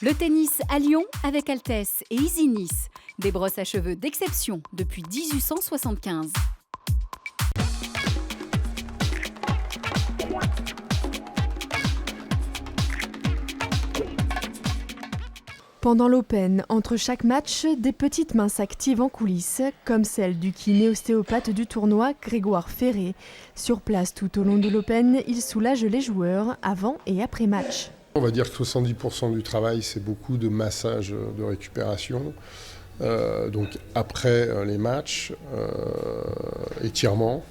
Le tennis à Lyon avec Altesse et Easy Nice. Des brosses à cheveux d'exception depuis 1875. Pendant l'Open, entre chaque match, des petites mains s'activent en coulisses, comme celle du kiné-ostéopathe du tournoi, Grégoire Ferré. Sur place tout au long de l'Open, il soulage les joueurs avant et après match. On va dire que 70% du travail, c'est beaucoup de massage de récupération. Donc après les matchs, étirements.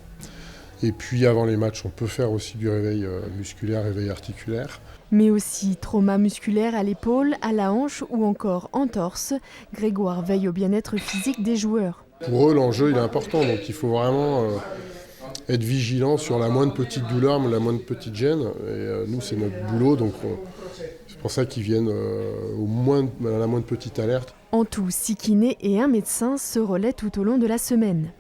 Et puis avant les matchs, on peut faire aussi du réveil musculaire, réveil articulaire. Mais aussi trauma musculaire à l'épaule, à la hanche ou encore en torse. Grégoire veille au bien-être physique des joueurs. Pour eux, l'enjeu il est important, donc il faut vraiment être vigilant sur la moindre petite douleur, la moindre petite gêne. Et nous, c'est notre boulot, donc c'est pour ça qu'ils viennent à la moindre petite alerte. En tout, 6 kinés et un médecin se relaient tout au long de la semaine.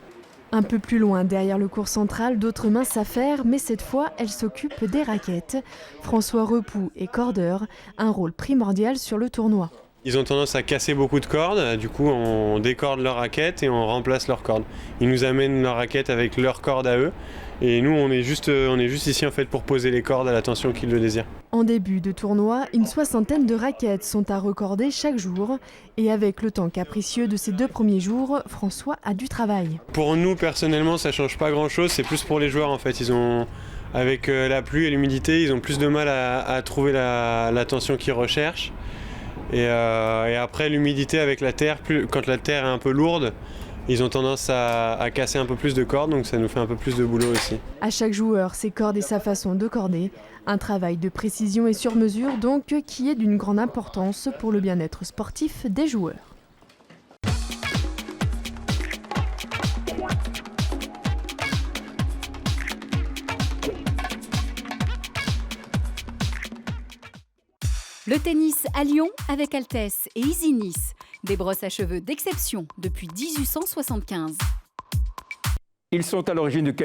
Un peu plus loin, derrière le court central, d'autres mains s'affairent, mais cette fois, elles s'occupent des raquettes. François Repoux est cordeur, un rôle primordial sur le tournoi. Ils ont tendance à casser beaucoup de cordes, du coup on décorde leurs raquettes et on remplace leurs cordes. Ils nous amènent leurs raquettes avec leurs cordes à eux, et nous on est juste ici en fait pour poser les cordes à la tension qu'ils le désirent. En début de tournoi, une 60aine de raquettes sont à recorder chaque jour. Et avec le temps capricieux de ces 2 premiers jours, François a du travail. Pour nous personnellement ça change pas grand chose, c'est plus pour les joueurs en fait. Avec la pluie et l'humidité, ils ont plus de mal à trouver la tension qu'ils recherchent. Et après l'humidité avec la terre, quand la terre est un peu lourde, ils ont tendance à casser un peu plus de cordes, donc ça nous fait un peu plus de boulot aussi. À chaque joueur, ses cordes et sa façon de corder. Un travail de précision et sur mesure donc qui est d'une grande importance pour le bien-être sportif des joueurs. Le tennis à Lyon avec Altesse et Easy Nice. Des brosses à cheveux d'exception depuis 1875. Ils sont à l'origine de